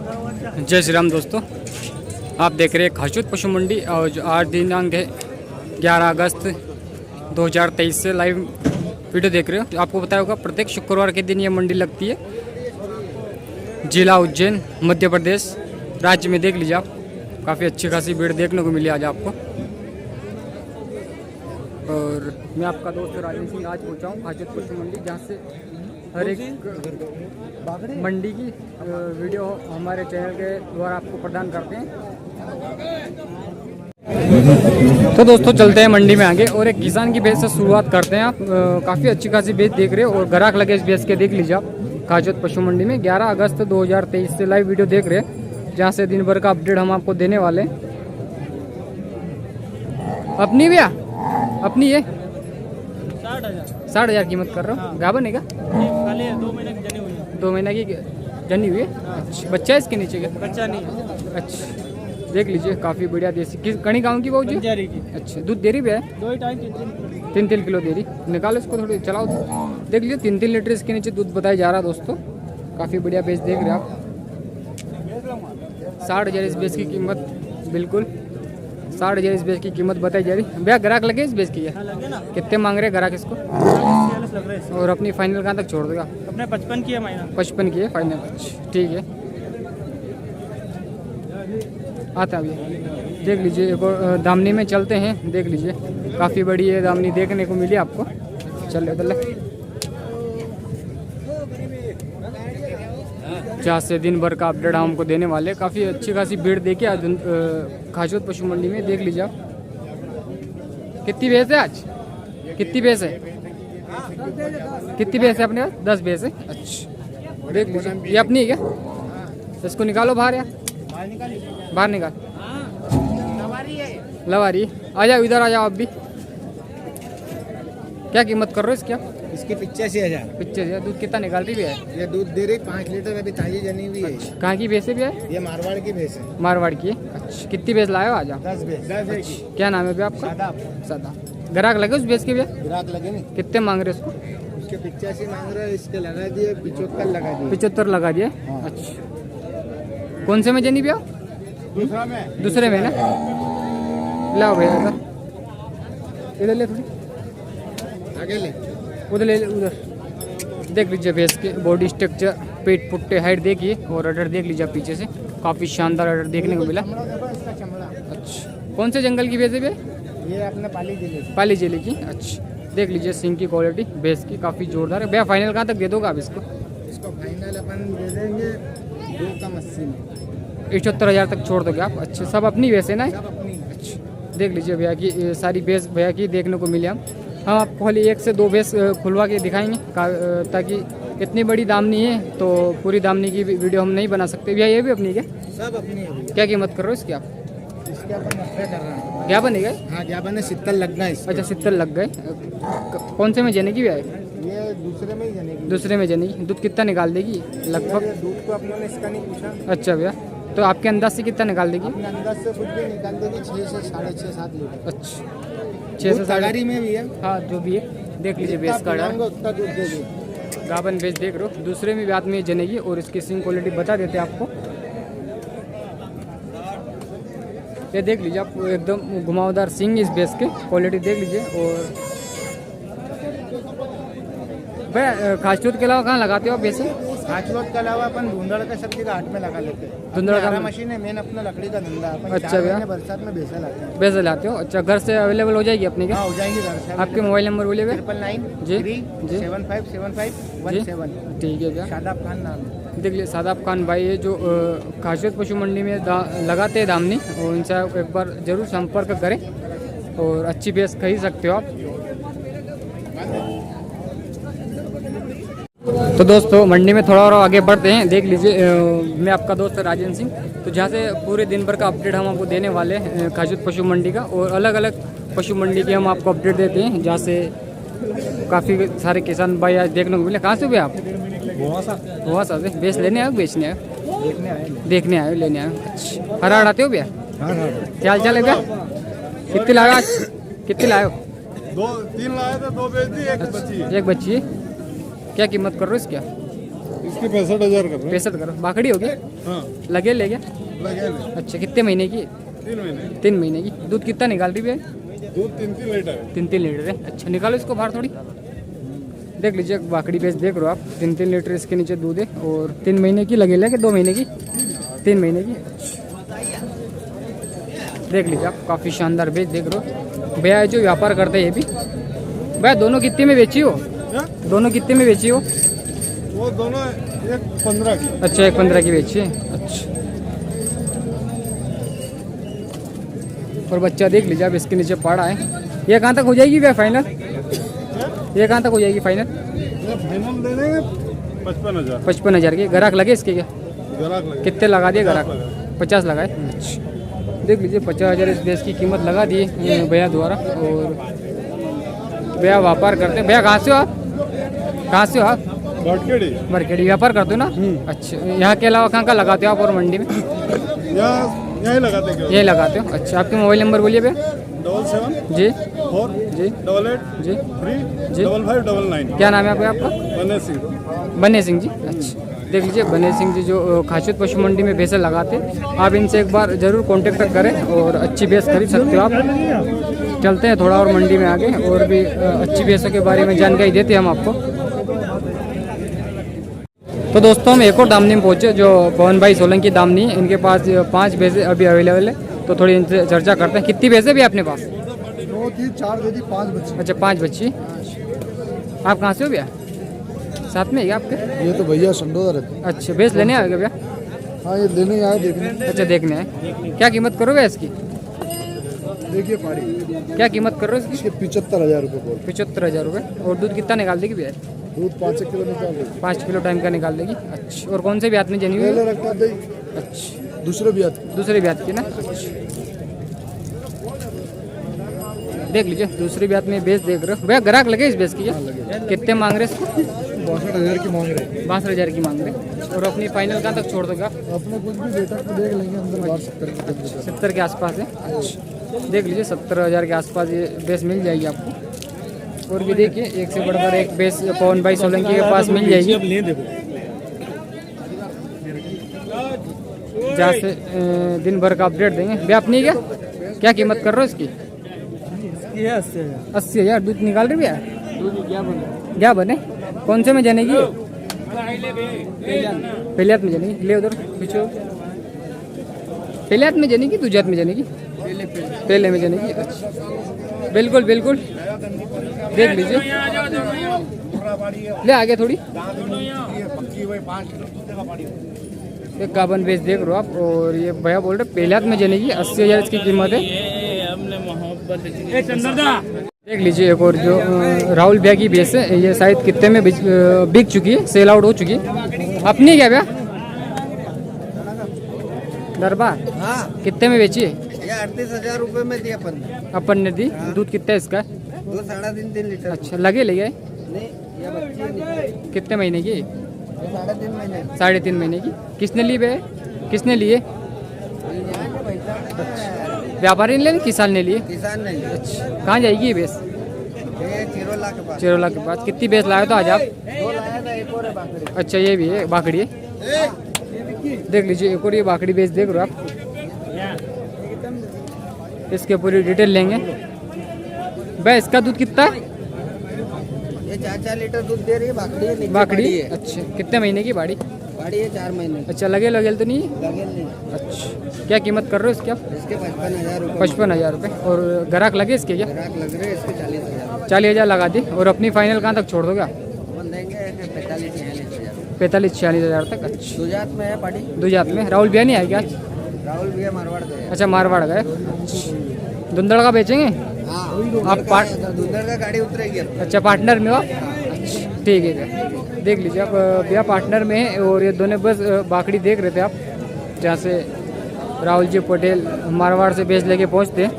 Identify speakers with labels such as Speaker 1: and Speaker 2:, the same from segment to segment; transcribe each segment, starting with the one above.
Speaker 1: जय श्री राम दोस्तों, आप देख रहे हैं खासूद पशु मंडी और जो आज दिनांक है 11 अगस्त 2023 से लाइव वीडियो देख रहे हो। तो आपको बताया होगा प्रत्येक शुक्रवार के दिन ये मंडी लगती है। जिला उज्जैन मध्य प्रदेश राज्य में देख लीजिए आप, काफ़ी अच्छी खासी भीड़ देखने को मिली आज आपको। और मैं आपका दोस्त राजेंद्र सिंह आज पहुँचा हूँ खासूद पशु मंडी, जहाँ से हर एक मंडी की वीडियो हमारे चैनल के द्वारा आपको प्रदान करते हैं। तो दोस्तों चलते हैं मंडी में आगे और एक किसान की भैंस से शुरुआत करते हैं। आप काफ़ी अच्छी खासी भैंस देख रहे हो और ग्राहक लगे इस भैंस के देख लीजिए आप। खासूद पशु मंडी में 11 अगस्त 2023 से लाइव वीडियो देख रहे हैं, जहाँ से दिन भर का अपडेट हम आपको देने वाले हैं। अपनी भैया अपनी है 60,000 कीमत कर रहा हूँ। गाभन है क्या? 2 महीने की जनी हुई है। अच्छा, बच्चा है इसके नीचे क्या? बच्चा नहीं है। अच्छा, देख लीजिए काफ़ी बढ़िया देसी किस कणी गाँव की बाबू जी? अच्छा, दूध दे रही भी है? 2 टाइम 3 किलो दे रही। निकालो इसको थोड़ी चलाओ, देख लीजिए 3 लीटर इसके नीचे दूध बताया जा रहा है दोस्तों। काफ़ी बढ़िया बेच देख रहे हैं आप। 60,000 इस बेच की कीमत, बिल्कुल 60,000 इस बेच की कीमत बताई जा रही। भैया ग्राहक लगे इस बेच की है? कितने मांग रहे ग्राहक इसको? और अपनी फाइनल कहाँ तक छोड़ देगा?
Speaker 2: अपने 55 की है महीना।
Speaker 1: 55 की है फाइनल। ठीक है, आता अभी देख लीजिए। एक और दामनी में चलते हैं, देख लीजिए काफ़ी बड़ी है दामनी देखने को मिली आपको। चलिए उधर, जहाँ से दिन भर का अपडेट हमको देने वाले। काफ़ी अच्छी खासी भीड़ देखिए आज खासूद पशु मंडी में, देख लीजिए आप। कितनी भैंस है आज? कितनी भैंस है? कितनी भैंस है अपने पास? 10 भैंस है। अच्छा, देख लीजिए ये अपनी है क्या? इसको निकालो बाहर यार, बाहर निकाल। लवारी आ जाओ, इधर आ जाओ आप भी। क्या कीमत कर रहे हो इसकी आप?
Speaker 2: इसकी 85,000।
Speaker 1: 85,000। दूध कितना निकालती भी है?
Speaker 2: ये दूध दे रही 5 लीटर, अभी ताजी जनी हुई है।
Speaker 1: कहाँ की भैंस भी है?
Speaker 2: ये मारवाड़ की भैंस है।
Speaker 1: मारवाड़ की है। अच्छा, कितनी भैंस लाए हो आज आप?
Speaker 2: 10 भैंस।
Speaker 1: क्या नाम है भैया आपका?
Speaker 2: सादा।
Speaker 1: सादा। ग्राहक लगे उस भैंस के भैया?
Speaker 2: ग्राहक लगे नहीं।
Speaker 1: कितने मांग रहे उसको?
Speaker 2: उसके 85 मांग रहे, इसके लगा दिए 75 लगा दिए।
Speaker 1: 75 लगा दिए।
Speaker 2: हाँ।
Speaker 1: अच्छा, कौन से में जनी भैया?
Speaker 2: दूसरा में।
Speaker 1: दूसरे में ना। लाओ भैया इधर ले, थोड़ी
Speaker 2: आगे ले,
Speaker 1: उधर ले, उधर देख लीजिए भैंस के बॉडी स्ट्रक्चर, पेट पुट्टे हाइट देखिए और अडर देख लीजिए पीछे से। काफ़ी शानदार अडर देखने को मिला।
Speaker 2: इसका चमड़ा।
Speaker 1: अच्छा, कौन से जंगल की भैंस है भैया?
Speaker 2: ये अपने पाली जिले।
Speaker 1: पाली जिले की। अच्छा, देख लीजिए सिंग की क्वालिटी भैंस की काफ़ी जोरदार है। भैया फाइनल कहाँ तक दे दोगे आप इसको?
Speaker 2: इसको फाइनल अपन दे देंगे 2,80,000 में।
Speaker 1: 71,000 तक छोड़ दोगे आप? अच्छा, सब अपनी भैंस है ना?
Speaker 2: सब अपनी।
Speaker 1: अच्छा, देख लीजिए भैया की सारी भैंस भैया की देखने को मिली। हम आपको खाली 1 से 2 भैंस खुलवा के दिखाएंगे, ताकि इतनी बड़ी दामनी है तो पूरी दामनी की वीडियो हम नहीं बना सकते। भैया ये भी अपनी क्या?
Speaker 2: सब अपनी है।
Speaker 1: क्या कीमत कर रहे हो इसकी आप?
Speaker 2: इसके अपन 90 कर रहे हैं।
Speaker 1: क्या बनेगा?
Speaker 2: हाँ, क्या बने 70 लगना है इसके।
Speaker 1: अच्छा, 70 लग गए। कौन से में जने की भैया?
Speaker 2: ये दूसरे में ही जनेगी।
Speaker 1: दूसरे में जनेगी। दूध कितना निकाल देगी लगभग?
Speaker 2: दूध को अपनों ने इसका नहीं पूछा।
Speaker 1: अच्छा भैया, तो आपके अंदाज से कितना निकाल देगी?
Speaker 2: अपने अंदाज से कुछ भी निकाल देगी 6 से 6.5 7 लीटर।
Speaker 1: अच्छा, 6 से 7
Speaker 2: में भी है।
Speaker 1: हाँ, जो भी है देख लीजिए भैंस का अडर।
Speaker 2: उतना दूध देगी।
Speaker 1: गाभन भैंस देख रहे हो, दूसरे में भी बाद में जनेगी। और इसकी सिंग क्वालिटी बता देते हैं आपको। ये देख लीजिए आप, एकदम घुमावदार सिंग इस भैंस के, क्वालिटी देख लीजिए। और भैया खासूद के अलावा कहाँ लगाते हो आप भैंसे?
Speaker 2: खाचलोट के अलावा अपन धुंधड़ का सब्जी का हाट में लगा लेते हैं।
Speaker 1: धुंधड़ का
Speaker 2: मशीन है, मेन अपना लकड़ी का धंधा। अपन
Speaker 1: अच्छा भैया,
Speaker 2: बरसात में बेचा लाते हैं।
Speaker 1: भैंसे लाते हो? अच्छा, घर से अवेलेबल हो जाएगी अपने के?
Speaker 2: हाँ, हो जाएंगे घर से।
Speaker 1: आपके मोबाइल नंबर बोलिए भैया।
Speaker 2: 999
Speaker 1: जी
Speaker 2: 3 757517।
Speaker 1: ठीक है भैया।
Speaker 2: शादाब खान नाम है।
Speaker 1: देख लीजिए शादाब खान भाई है जो खासूद पशु मंडी में लगाते हैं दामनी, और इनसे एक बार ज़रूर संपर्क करें और अच्छी भैंस खरीद सकते हो आप। तो दोस्तों मंडी में थोड़ा और आगे बढ़ते हैं। देख लीजिए मैं आपका दोस्त राजेंद्र सिंह, तो जहाँ से पूरे दिन भर का अपडेट हम आपको देने वाले हैं खासूद पशु मंडी का। और अलग अलग पशु मंडी के हम आपको अपडेट देते हैं, जहाँ से काफ़ी सारे किसान भाई आज देखने को मिले। कहाँ से भी आप? गोवासा से। भैंस लेने आए, बेचने आए? देखने आए, लेने आए। अच्छा, हरा आते हो भैया? क्या हाल चाल है भैया? कितने लाए आज? कितने लाए हो?
Speaker 2: 2-3 लाए थे, 2 बेच दी, एक बची है।
Speaker 1: एक बच्ची है। क्या कीमत कर रहे हो इसका?
Speaker 3: इसके 65,000 कर रहे
Speaker 1: 65 करो। बाकड़ी होगी,
Speaker 3: हैं। हाँ
Speaker 1: लगे ले गया।
Speaker 3: लगे ले
Speaker 1: अच्छा, कितने महीने की?
Speaker 3: 3 महीने
Speaker 1: 3 महीने की। दूध कितना निकाल रही है?
Speaker 3: दूध 3-3 लीटर है।
Speaker 1: 3-3 लीटर है। अच्छा, निकालो इसको बाहर थोड़ी। देख लीजिए बाकड़ी बेच देख रहे हो आप, 3-3 लीटर इसके नीचे दूध है। और 3 महीने की लगे ले कि 2 महीने की? 3 महीने की। देख लीजिए आप, काफ़ी शानदार बेच देख रहे हो। भैया जो व्यापार करते हैं ये भी, भैया दोनों कितने में बेची हो?
Speaker 3: क्या?
Speaker 1: दोनों कितने में बेची हो?
Speaker 3: वो दोनों एक 15 की।
Speaker 1: अच्छा, एक 15 की बेची है। अच्छा, और बच्चा देख लीजिए आप, इसके नीचे पड़ा है। ये कहाँ तक हो जाएगी भैया फाइनल? ये कहाँ तक हो जाएगी फाइनल?
Speaker 3: ये फाइनल दे देंगे 55,000।
Speaker 1: 55,000 की। ग्राहक लगे इसके क्या?
Speaker 3: ग्राहक लगे।
Speaker 1: कितने लगा दिए
Speaker 3: 50
Speaker 1: ग्राहक?
Speaker 3: लगा।
Speaker 1: 50 लगाए। अच्छा, देख लीजिए 50,000 इस भैंस की कीमत लगा दी है भैया द्वारा। और भैया व्यापार करते हैं। भैया कहाँ से हो आप? कहाँ से हो आप?
Speaker 3: घाटखेड़ी।
Speaker 1: मार्केट व्यापार करते हो ना? अच्छा, यहाँ के अलावा कहाँ कहाँ लगाते हो आप और मंडी में?
Speaker 3: यहीं लगाते क्या?
Speaker 1: यही लगाते हो। अच्छा, आपके मोबाइल नंबर बोलिए भैया।
Speaker 3: 77
Speaker 1: जी
Speaker 3: 4
Speaker 1: जी
Speaker 3: 88
Speaker 1: जी
Speaker 3: 3
Speaker 1: जी।
Speaker 3: 5599।
Speaker 1: क्या नाम है आपका?
Speaker 3: बने सिंह।
Speaker 1: बने सिंह जी। अच्छा, देख लीजिए बने सिंह जी जो खासियत पशु मंडी में भैंसें लगाते हैं। आप इनसे एक बार ज़रूर कांटेक्ट करें और अच्छी भैंस खरीद सकते हो आप। चलते हैं थोड़ा और मंडी में आगे, और भी अच्छी भैंसों के बारे में जानकारी देते हैं हम आपको। तो दोस्तों हम एक और दामनी में पहुँचे, जो पवन भाई सोलंकी दामनी। इनके पास 5 भैंसें अभी अवेलेबल है, तो थोड़ी इनसे चर्चा करते हैं। कितनी भैंसें भी अपने पास?
Speaker 2: 2 थी, 4 दे दी, 5 बच्चे।
Speaker 1: अच्छा, 5 बच्ची। आप कहाँ से हो भैया? साथ में ही आपके?
Speaker 2: ये तो भैया संडोदा रहते।
Speaker 1: अच्छा, भैंस लेने आएगा भैया?
Speaker 2: हाँ, ये लेने आए देखने।
Speaker 1: अच्छा, देखने आए। क्या कीमत करोगे इसकी?
Speaker 2: देखिए पाड़ी,
Speaker 1: क्या कीमत कर रहे हो इसकी?
Speaker 2: इसके 75,000 रुपये बोल।
Speaker 1: 75,000 रुपये। और दूध कितना निकाल देगी भैया?
Speaker 2: दूध 5 किलो निकाल रहे।
Speaker 1: 5 किलो टाइम का निकाल देगी। अच्छा, और कौन से ब्यात में जनी हुई है?
Speaker 2: पहले रखता दे,
Speaker 1: अच्छा,
Speaker 2: दूसरे भी आते।
Speaker 1: दूसरे ब्यात की ना? देख लीजिए दूसरी ब्यात में बेच देख रहे हो भैया। ग्राहक लगे इस बेच की क्या? कितने मांग रहे इसको?
Speaker 2: 62,000 की मांग रहे।
Speaker 1: 62,000 की मांग रहे। और अपनी फाइनल कहाँ तक छोड़ दोगे आप?
Speaker 2: अपने कुछ भी बेटा को देख लेंगे, अंदर बाहर 70 की।
Speaker 1: 70 के आसपास है। अच्छा, देख लीजिए 70,000 के आसपास ये बेस मिल जाएगी आपको। और भी देखिए एक से बढ़कर एक बेस पवन भाई सोलंकी के पास मिल जाएगी, जहाँ से दिन भर का अपडेट देंगे। भैया अपनी क्या कीमत कर रहे हो इसकी? 80,000। दूध निकाल रही भैया? क्या बने? कौन से में जनेगी? पहले हाथ में जनेगी। ले उधर पीछे। पहले हाथ में जनेगी, दूसरे हाथ में जनेगी? पहले में जनेगी। अच्छा, बिल्कुल बिल्कुल। देख लीजिए, ले आगे थोड़ी। एक गाबन बेच देख रहे हो आप। और ये भैया बोल रहे पहले हाथ में जनेगी। 80,000 इसकी कीमत है। देख लीजिए एक और जो राहुल भैया की भैंस है, ये शायद कितने में बिक चुकी है, सेल आउट हो चुकी है। अपनी क्या भैया? दरबार।
Speaker 2: हाँ,
Speaker 1: कितने में बेची है?
Speaker 2: ये 38,000 रुपये में दिया अपन।
Speaker 1: अपन ने दी। दूध कितना है इसका?
Speaker 2: 2 साढ़े 3 लीटर।
Speaker 1: अच्छा, लगे ले गए?
Speaker 2: नहीं, ये बच्ची नहीं,
Speaker 1: कितने महीने की?
Speaker 2: 3.5 महीने।
Speaker 1: 3.5 महीने की। किसने ली भैया? किसने लिए? व्यापारी ने लिए, किसान ने लिए?
Speaker 2: किसान नहीं।
Speaker 1: अच्छा, कहाँ जाएगी ये भैंस?
Speaker 2: ये चिरोला के पास।
Speaker 1: चेरोला के पास। कितनी भैंस लाए तो आज आप?
Speaker 2: 2 लाया था, एक और है बाकरी।
Speaker 1: अच्छा, ये भी है बाकड़ी है। देख लीजिए एक और ये बाकड़ी बेच देख रहे हो आप। इसके पूरी डिटेल लेंगे। भाई इसका दूध कितना है?
Speaker 2: ये 4 लीटर दूध दे रही है। बाकड़ी है, नीचे
Speaker 1: बाकड़ी
Speaker 2: है।
Speaker 1: अच्छा, कितने महीने की बाड़ी?
Speaker 2: बाड़ी है 4 महीने।
Speaker 1: अच्छा, लगे तो नहीं?
Speaker 2: लगे नहीं।
Speaker 1: अच्छा, क्या कीमत कर रहे हो इसकी आप?
Speaker 2: इसके 55,000 रुपये।
Speaker 1: 55,000 रुपये। और ग्राहक लगे इसके क्या?
Speaker 2: ग्राहक लग रहे हैं इसके 40,000।
Speaker 1: 40,000 लगा दी। और अपनी फाइनल कहाँ तक छोड़ दोगे?
Speaker 2: अपन देंगे 45,000
Speaker 1: 45-46,000 तक। अच्छा,
Speaker 2: गुजरात में है पार्टी।
Speaker 1: गुजरात में राहुल भैया नहीं आएगा आज?
Speaker 2: राहुल भैया मारवाड़ गए।
Speaker 1: अच्छा, मारवाड़ गए। धुंधड़ का बेचेंगे
Speaker 2: हाँ,
Speaker 1: आप?
Speaker 2: दूधर का गाड़ी उतरेगी।
Speaker 1: अच्छा, पार्टनर में हो आप? ठीक है। देख लीजिए आप, भैया पार्टनर में है। और ये दोनों बस बाकड़ी देख रहे थे आप, जहाँ से राहुल जी पटेल मारवाड़ से बेच लेके पहुँचते हैं।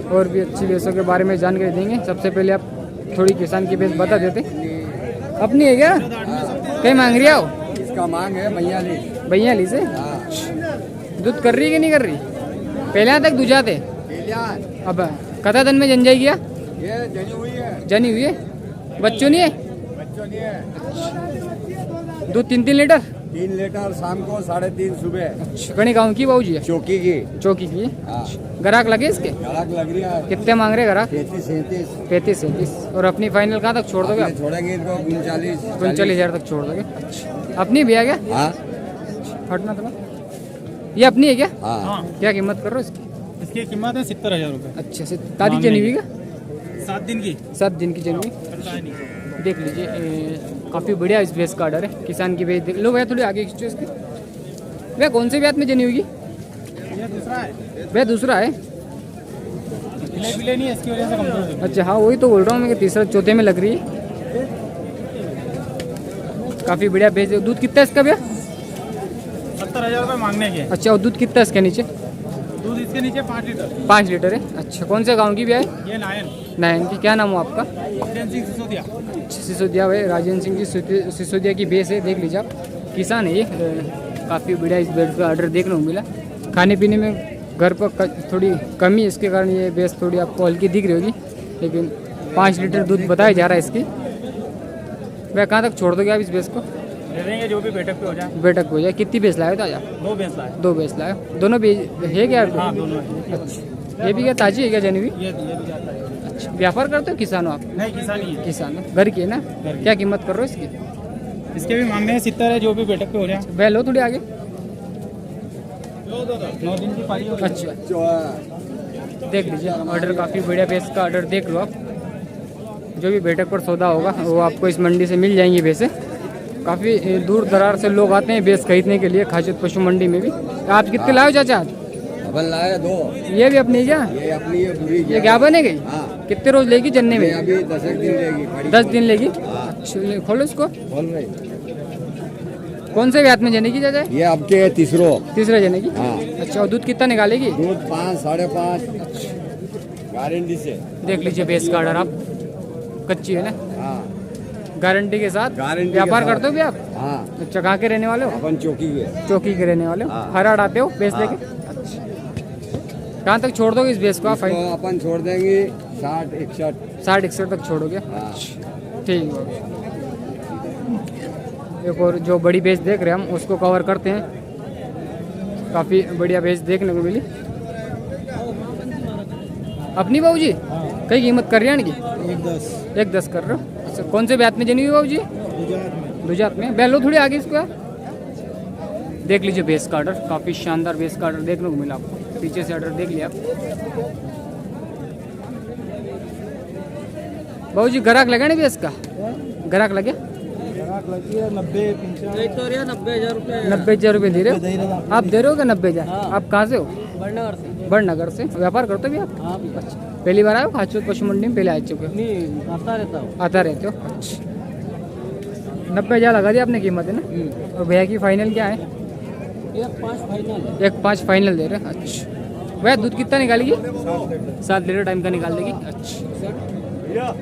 Speaker 1: और भी अच्छी भैंसों के बारे में जानकारी देंगे। सबसे पहले आप थोड़ी किसान की भैंस बता देते। अपनी है क्या? कहीं मांग रही हो?
Speaker 2: इसका मांग है
Speaker 1: 42 से। दूध कर रही है कि नहीं कर रही? पहले यहाँ तक दूजा थे। अब कथा दिन में जन जाएगी क्या?
Speaker 2: ये जनी हुई है।
Speaker 1: जनी हुई है। बच्चों नहीं है? दूध 3-3 लीटर
Speaker 2: 3 लीटर शाम को 3:30 सुबह।
Speaker 1: अच्छा कहीं गाँव की बाबू जी है
Speaker 2: चौकी की।
Speaker 1: चौकी की
Speaker 2: हाँ
Speaker 1: ग्राहक लगे इसके
Speaker 2: ग्राहक लग रही है
Speaker 1: कितने मांग रहे ग्राहक
Speaker 2: 33-37।
Speaker 1: 35-37 और अपनी फाइनल कहाँ तक छोड़ दोगे आप
Speaker 2: छोड़ेंगे इनको 39-40।
Speaker 1: 39,000 तक छोड़ दोगे अच्छा अपनी भी है क्या
Speaker 2: हाँ
Speaker 1: हटना तो ये अपनी है क्या
Speaker 2: हाँ
Speaker 1: क्या कीमत कर रहे हो इसकी
Speaker 3: इसकी कीमत है 70,000 रुपये।
Speaker 1: अच्छा से तारीख जनी हुई क्या
Speaker 3: 7 दिन की
Speaker 1: 7 दिन की जनी हुई देख लीजिए काफ़ी बढ़िया इस भैंस का ऑर्डर है किसान की भैंस देख लो भैया थोड़ी आगे खींचो इसकी भैया कौन से ब्याज में जनी होगी
Speaker 3: ये दूसरा है
Speaker 1: भैया दूसरा है
Speaker 3: बिले नहीं है इसकी वजह से कमजोर
Speaker 1: अच्छा हाँ वही तो बोल रहा हूँ मैं कि तीसरा चौथे में लग रही है काफ़ी बढ़िया भैंस है दूध कितना है इसका भैया
Speaker 3: 70,000 रुपये मांगने के।
Speaker 1: अच्छा और दूध कितना है इसके नीचे
Speaker 3: दूध इसके नीचे 5 लीटर।
Speaker 1: 5 लीटर है अच्छा कौन से गाँव की भैया है
Speaker 3: ये नायन
Speaker 1: नायन की क्या नाम हो आपका
Speaker 3: राजेंद्र सिंह सिसोदिया।
Speaker 1: सिसोदिया भाई राजेंद्र सिंह जी सिसोदिया की भैंस है देख लीजिए आप किसान है ये काफ़ी बढ़िया इस भैंस का ऑर्डर देखने को मिला खाने पीने में घर पर थोड़ी कमी है इसके कारण ये भैंस थोड़ी आपको हल्की दिख रही होगी लेकिन 5 लीटर दूध बताया जा रहा है इसकी वह कहाँ तक छोड़ दोगे आप इस भैंस को
Speaker 3: दे देंगे जो भी बैठक पे हो जाए।
Speaker 1: बैठक हो जाए कितनी भैंस लाए हो ताजा
Speaker 3: 2 भैंस लाए।
Speaker 1: 2 भैंस लाए हो? दोनों भी है क्या
Speaker 3: हाँ दोनों है।
Speaker 1: अच्छा ये भी क्या ताजी है क्या जनी हुई
Speaker 3: ये भी जाता है।
Speaker 1: अच्छा व्यापार करते हो किसान हो आप
Speaker 3: नहीं किसानी है।
Speaker 1: किसान हो घर की है ना
Speaker 3: घर की।
Speaker 1: क्या कीमत कर रहे हो इसकी
Speaker 3: इसके भी मांगने हैं 70 है जो भी बैठक पे हो जाए।
Speaker 1: वह लो थोड़ी आगे
Speaker 3: 9 दिन की पारी होगी।
Speaker 1: अच्छा देख लीजिए ऑर्डर काफ़ी बढ़िया भैंस का ऑर्डर देख लो आप जो भी बैठक पर सौदा होगा वो आपको इस मंडी से मिल जाएंगी भैंसें काफ़ी दूर दरार से लोग आते हैं भैंस खरीदने के लिए खासियत पशु मंडी में भी आप कितने लाए हो चाचा आज
Speaker 2: अपन लाया 2।
Speaker 1: ये भी अपनी क्या
Speaker 2: ये अपनी ये पूरी
Speaker 1: ये क्या बनेगी
Speaker 2: हाँ
Speaker 1: कितने रोज लेगी जन्ने में
Speaker 2: ये अभी 10 दिन लेगी।
Speaker 1: 10 दिन लेगी अच्छा खोलो इसको
Speaker 2: बोल रही
Speaker 1: कौन से ब्याज में जने की चाचा
Speaker 2: ये आपके
Speaker 1: तीसरे जने की
Speaker 2: हाँ
Speaker 1: अच्छा और दूध कितना निकालेगी
Speaker 2: दूध 5-5.5 गारंटी से।
Speaker 1: देख लीजिए भैंस का ऑर्डर आप कच्ची है ना
Speaker 2: हाँ
Speaker 1: गारंटी के साथ
Speaker 2: गारंटी के
Speaker 1: व्यापार
Speaker 2: साथ।
Speaker 1: करते हो भी आप
Speaker 2: हाँ
Speaker 1: अच्छा कहाँ के रहने वाले हो
Speaker 2: अपन चौकी के।
Speaker 1: चौकी के रहने वाले हो
Speaker 2: हाँ।
Speaker 1: हराड़ आते हो भैंस
Speaker 2: हाँ।
Speaker 1: लेके अच्छा कहाँ तक छोड़ दोगे इस भैंस को आप
Speaker 2: इसको अपन छोड़ देंगे 60-61।
Speaker 1: 60-61 तक छोड़ोगे
Speaker 2: हाँ
Speaker 1: ठीक है एक और जो बड़ी भैंस देख रहे हैं हम उसको कवर करते हैं काफ़ी बढ़िया भैंस देखने को मिली अपनी बाबू जी कई कीमत कर रही है इनकी 1.10 कर रहे हो अच्छा कौन से ब्याज में जनी हुई बाबू जी गुजरात में बैलो थोड़ी आगे इसको यार देख लीजिए भैंस का ऑर्डर काफ़ी शानदार भैंस का ऑर्डर देखने को मिला आपको पीछे से ऑर्डर देख लिया आप बाबू जी ग्राहक लगा नहीं भैंस का ग्राहक लगे 90,000 रुपये दे रहे हो आप दे रहे हो क्या 90,000 आप कहाँ से हो बड़नगर से व्यापार करते हो भी आप अच्छा पहली बार आए हो खाचोद पशु मंडी में पहले आ चुके हो आता रहते हो अच्छा 90,000 लगा दिया आपने कीमत है ना और भैया की फाइनल क्या है 1.5 फाइनल दे रहे हैं अच्छा भैया दूध कितना निकालेगी 7 लीटर टाइम का निकाल देगी अच्छा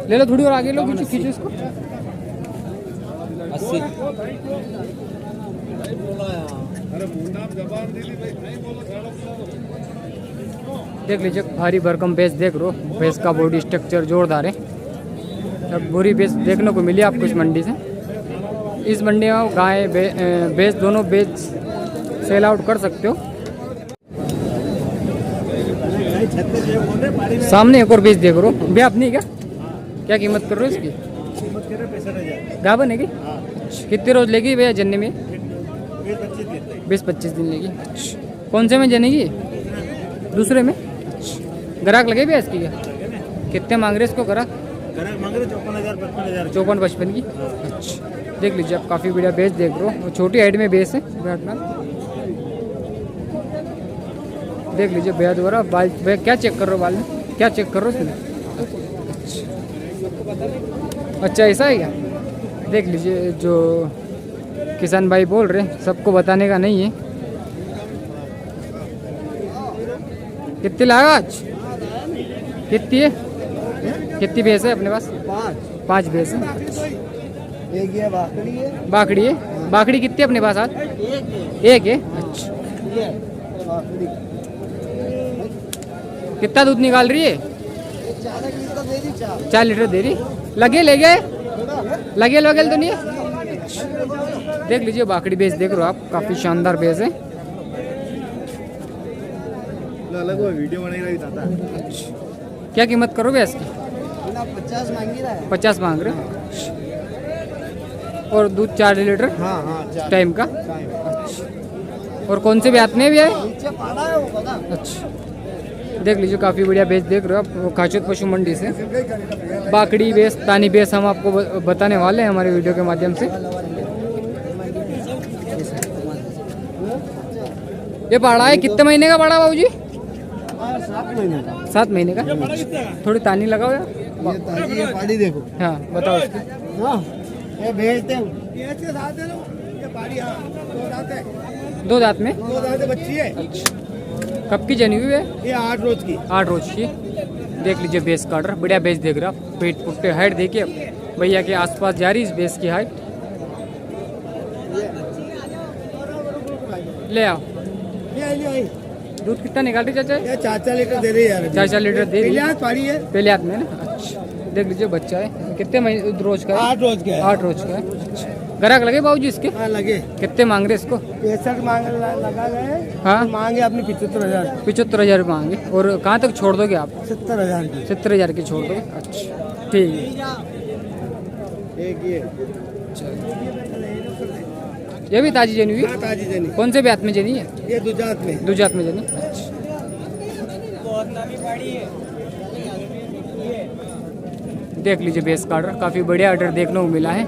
Speaker 1: ले लो थोड़ी और आगे लो खींचो खींचो इसको 80 देख लीजिए भारी भरकम भैंस देख रो भैंस का बॉडी स्ट्रक्चर जोरदार है अब बुरी भैंस देखने को मिली आपको इस मंडी से इस मंडी में गाय भैंस दोनों भैंस सेल आउट कर सकते हो सामने एक और भैंस देख रो भैया अपनी क्या कीमत कर रहे हो इसकी गाभन है कि कितने रोज लेगी भैया जन्ने में 20-25 दिन लेगी कौन से में जनेगी दूसरे में ग्राहक लगे भैया इसकी क्या कितने मांग रहे इसको ग्राहक 54-55 की अच्छा देख लीजिए आप काफ़ी बढ़िया भैंस देख रहे हो छोटी हाइट में भैंस है देख लीजिए भैया दोबारा बाल भैया क्या चेक कर रहे हो बाल में क्या चेक कर रहे हो इसमें अच्छा ऐसा है क्या देख लीजिए जो किसान भाई बोल रहे हैं सबको बताने का नहीं है कितनी लाए आज कितनी है कितनी भैंस है अपने पास 5 भैंस है
Speaker 2: एक ये
Speaker 1: बाकड़ी है बाकड़ी कितनी है अपने पास आज एक है अच्छा कितना दूध निकाल रही है 4 लीटर दे रही लगे ले गए लगे तो नहीं है देख लीजिए बाकड़ी बेस देख रहे हो आप, काफ़ी शानदार बेस है।
Speaker 2: अलग वो वीडियो बनाई था।
Speaker 1: क्या कीमत करोगे इसकी?
Speaker 2: 50 मांगी रहा है।
Speaker 1: 50 मांग रहे हो। और दूध 4 लीटर
Speaker 2: हाँ हाँ
Speaker 1: टाइम का। और कौन से ब्यात में भी आए?
Speaker 2: नीचे पाला है वो पता।
Speaker 1: अच्छा, देख लीजिए काफ़ी बढ़िया बेस देख रहे हो आप, खाचोद पशु मंडी से। बाकड़ी बेस, तानी बेस हम आपको बताने वाले हैं हमारे वीडियो के माध्यम से। ये बाड़ा है, कितने महीने का बाड़ा बाबूजी?
Speaker 2: 7 महीने का।
Speaker 1: 7 महीने का। थोड़ी तानी लगाओ यार।
Speaker 2: ये ताजी है, पाड़ी देखो।
Speaker 1: हाँ बताओ इसकी।
Speaker 2: हाँ ये भेजते हैं। ये साथ दे लो। ये पाड़ी हाँ 2 दांत है।
Speaker 1: 2 दांत में?
Speaker 2: 2 दांत बच्ची है।
Speaker 1: अच्छा, कब की जनी हुई है?
Speaker 2: ये 8 रोज की।
Speaker 1: 8 रोज की। देख लीजिए बेस काट रहा, बढ़िया बेस देख रहा आप। पेट पुट्टे हाइट देखिए भैया के आसपास जा रही इस बेस की हाइट। ले आओ।
Speaker 2: ये
Speaker 1: दूध कितना निकाल रही चाचा?
Speaker 2: ये 4 लीटर दे रही है यार।
Speaker 1: 4 लीटर दे रही है।
Speaker 2: पाड़ी है।
Speaker 1: पहले हाथ में ना। अच्छा, देख लीजिए बच्चा है, कितने महीने रोज का है?
Speaker 2: 8 रोज का है।
Speaker 1: 8 रोज का है। अच्छा, ग्राहक लगे बाबूजी इसके?
Speaker 2: हाँ लगे।
Speaker 1: कितने मांग रहे इसको?
Speaker 2: 65 मांग लगा गए।
Speaker 1: हाँ
Speaker 2: मांगे अपनी 75,000।
Speaker 1: 75,000 रुपये मांगे। और कहाँ तक छोड़ दोगे आप?
Speaker 2: 70,000 की।
Speaker 1: 70,000 की छोड़ दोगे। अच्छा ठीक है।
Speaker 2: एक ये
Speaker 1: ये भी ताजी जनी हुई?
Speaker 2: हाँ, ताजी जनी।
Speaker 1: कौन से ब्यात में जनी है?
Speaker 2: ये दुजात में।
Speaker 1: दुजात में जनी। अच्छा, देख लीजिए बेस का ऑर्डर, काफ़ी बढ़िया ऑर्डर देखने को मिला है।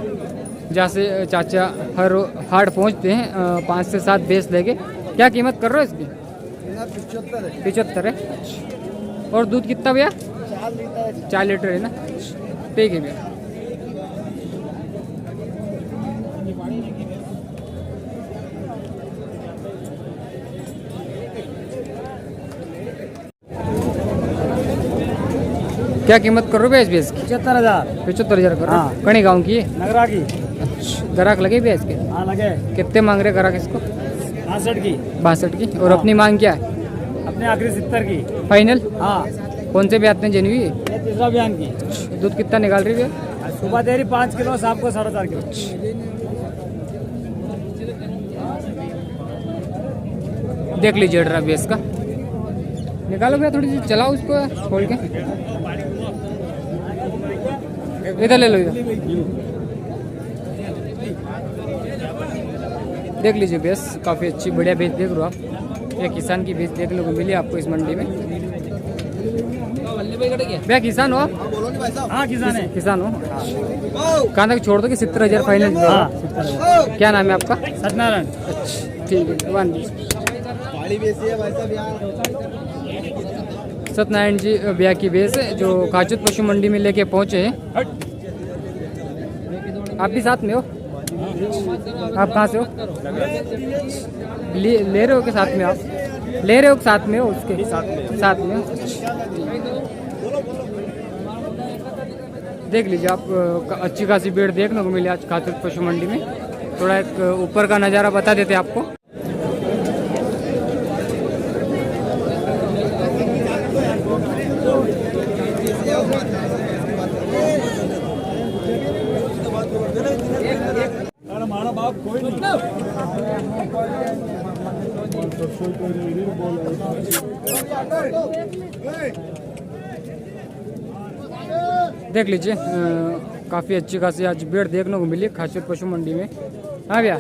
Speaker 1: जहाँ से चाचा हर हाट पहुँचते हैं 5 से 7 बेस लेके। क्या कीमत कर रहे हो इसकी?
Speaker 2: 75 है।
Speaker 1: 75 है। और दूध कितना भैया? 4 लीटर है ना। ठीक है भैया। क्या कीमत कर रहे हो इस भैंस की?
Speaker 2: 75,000।
Speaker 1: 75,000 कर रहे हो?
Speaker 2: हाँ।
Speaker 1: कणी गाँव की है?
Speaker 2: नगरा की।
Speaker 1: अच्छा, ग्राहक लगे भैंस के?
Speaker 2: हाँ लगे।
Speaker 1: कितने मांग रहे ग्राहक इसको?
Speaker 2: 62 की।
Speaker 1: 62 की। और
Speaker 2: हाँ।
Speaker 1: अपनी मांग क्या है?
Speaker 2: अपने आखिरी 70 की।
Speaker 1: फाइनल?
Speaker 2: हाँ
Speaker 1: कौन से ब्यात में जनी हुई है?
Speaker 2: ये तीसरा बयान की।
Speaker 1: दूध कितना निकाल रही है?
Speaker 2: सुबह दे रही 5 किलो, शाम को 4.5 किलो।
Speaker 1: देख लीजिए ड्रा बेस का। निकालो भैया, थोड़ी सी चलाओ उसको खोल के। इधर ले लो, इधर। देख लीजिए बेस, काफ़ी अच्छी बढ़िया बेस देख रहे हो आप। ये किसान की बेस देखने को मिली आपको इस मंडी में। भैया किसान हो आप?
Speaker 2: हाँ किसान है।
Speaker 1: किसान हो। कहाँ तक छोड़ दो कि 70,000 फाइनल?
Speaker 2: हाँ।
Speaker 1: क्या नाम है आपका?
Speaker 2: सत्यनारायण।
Speaker 1: अच्छा ठीक है, वन
Speaker 2: पाड़ी बेची है भाई साहब यहाँ।
Speaker 1: सत्यनारायण जी भैया की बेस है जो खाचोद पशु मंडी में लेके पहुंचे हैं। आप भी साथ में हो? आप कहाँ से हो? ले रहे हो के साथ में? आप ले रहे हो साथ में हो? उसके साथ में हो। देख लीजिए आप, अच्छी खासी भीड़ देखने को मिली आज खाचोद पशु मंडी में। थोड़ा एक ऊपर का नज़ारा बता देते आपको। देख लीजिए काफ़ी अच्छी खासी आज भीड़ देखने को मिली खाचोद पशु मंडी में। हाँ भैया,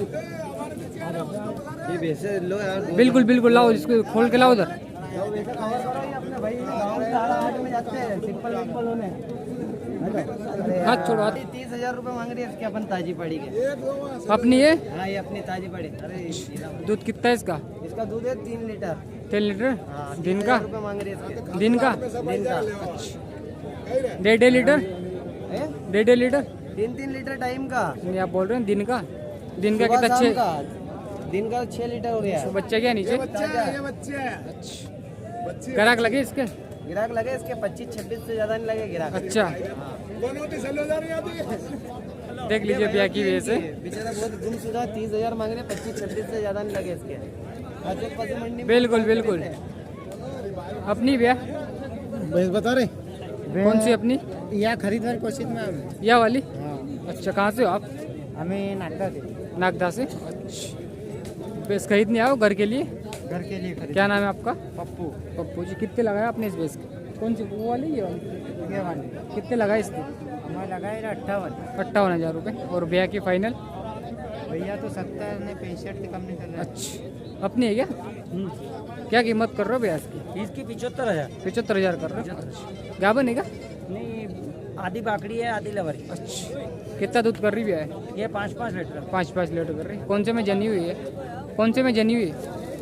Speaker 2: ये बेचे लो यार।
Speaker 1: बिल्कुल बिल्कुल, लाओ इसको खोल के लाओ उधर। हाथ छोड़ो हाथ।
Speaker 2: 30,000 रुपए मांग रही है इसके अपन ताजी पड़ी के।
Speaker 1: अपनी है?
Speaker 2: हाँ ये अपनी ताजी पड़ी। अरे
Speaker 1: दूध कितना है इसका?
Speaker 2: इसका दूध है 3 लीटर।
Speaker 1: 3 लीटर
Speaker 2: हाँ,
Speaker 1: दिन का?
Speaker 2: 30,000 रुपए मांग रही है इसके।
Speaker 1: दिन का?
Speaker 2: दिन का।
Speaker 1: 1.5 लीटर? 1.5 लीटर?
Speaker 2: 3 लीटर टाइम का।
Speaker 1: नहीं, आप बोल रहे हैं दिन का? दिन का
Speaker 2: सुबह
Speaker 1: कितना?
Speaker 2: शाम
Speaker 1: 6?
Speaker 2: का। दिन का 6 लीटर हो गया।
Speaker 1: बच्चा क्या नीचे? ग्राहक लगे इसके?
Speaker 2: गिराक लगे इसके 25-26 से ज्यादा नहीं लगे गिराक।
Speaker 1: अच्छा, देख लीजिए भैया की वजह से।
Speaker 2: बेचारा बहुत गुमशुदा 30,000 मांग रहे, 25-26 से ज्यादा नहीं लगे इसके। खाचोद पशु मंडी में
Speaker 1: बिल्कुल बिल्कुल। अपनी भैया
Speaker 2: भैंस बता रहे
Speaker 1: कौन सी अपनी?
Speaker 2: यह खरीदने की कोशिश में हम।
Speaker 1: यह वाली?
Speaker 2: हाँ।
Speaker 1: अच्छा, कहाँ से हो आप?
Speaker 2: हमें नाटक
Speaker 1: नागदा से। भैंस खरीदने आओ घर के लिए?
Speaker 2: घर के लिए खरीद।
Speaker 1: क्या नाम है आपका?
Speaker 2: पप्पू।
Speaker 1: पप्पू जी, कितने लगाए आपने इस भैंस के? कौन सी, वो वाली ये वाली?
Speaker 2: ये वाले
Speaker 1: कितने लगाए इसके?
Speaker 2: हमारे लगाए 58।
Speaker 1: 58,000 रुपये। और भैया की फाइनल?
Speaker 2: भैया तो 70 ने 65 से कम नहीं कर रहा।
Speaker 1: अच्छा, अपनी है क्या? क्या कीमत कर रहे हो भैया इसकी?
Speaker 2: इसकी 75,000।
Speaker 1: 75,000 कर रहे हो? अच्छा। गाभन है क्या?
Speaker 2: नहीं, आधी बाकड़ी है आधी लवर।
Speaker 1: अच्छा, कितना दूध कर रही भैया है?
Speaker 2: ये 5-5 लीटर।
Speaker 1: 5-5 लीटर कर रही है। कौन से में जनी हुई है? कौन से में जनी हुई है?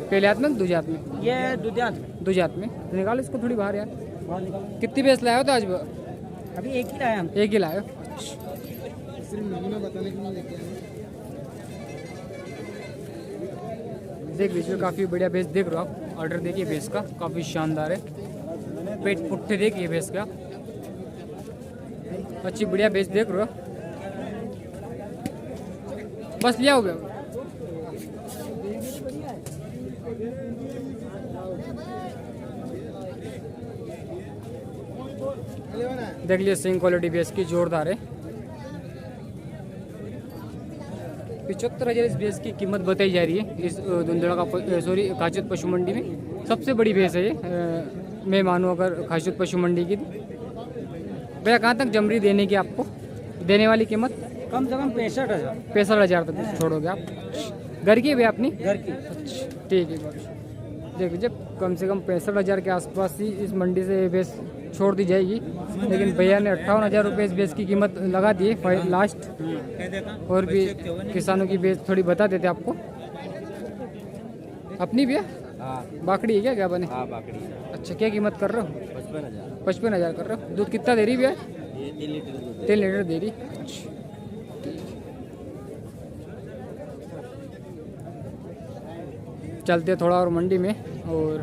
Speaker 1: पहले हाथ में दूसरे हाथ में?
Speaker 2: ये दुधियात।
Speaker 1: दूसरे हाथ में। निकालो इसको थोड़ी बाहर यार। कितनी भैंस लाए हो तो आज?
Speaker 2: अभी एक ही लाया हम।
Speaker 1: एक ही लाए हो? देख लीजिए, काफ़ी बढ़िया भैंस देख रहे हो आप। ऑर्डर देखिए भैंस का, काफ़ी शानदार है। पेट पुट्ठे देखिए भैंस का, अच्छी बढ़िया भैंस देख रहे हो। बस लिया हो गया। देख लिया, सिंग क्वालिटी भैंस की जोरदार है। 75,000 इस भैंस की कीमत बताई जा रही है इस धुंधला का खासियत पशु मंडी में। सबसे बड़ी भैंस है ये, मैं मानूँ अगर खासियत पशु मंडी की। भैया कहाँ तक जमरी देने की आपको? देने वाली कीमत
Speaker 2: कम से कम 65,000।
Speaker 1: 65,000 तक छोड़ोगे आप? घर की है भैया अपनी?
Speaker 2: घर की।
Speaker 1: अच्छा, ठीक है। देख लीजिए, कम से कम 65,000 के आसपास ही इस मंडी से ये भैंस छोड़ दी जाएगी। लेकिन भैया ने 58,000 रुपये इस भैंस की कीमत लगा दी है लास्ट। और भी किसानों की भैंस थोड़ी बता देते आपको। अपनी भैया बाकड़ी है क्या? क्या बने?
Speaker 2: हाँ, बाकड़ी।
Speaker 1: अच्छा, क्या कीमत कर रहे हो?
Speaker 2: 55,000।
Speaker 1: 55,000 कर रहे हो। दूध कितना दे रही भैया? 3 लीटर दे रही। अच्छा, चलते थोड़ा और मंडी में और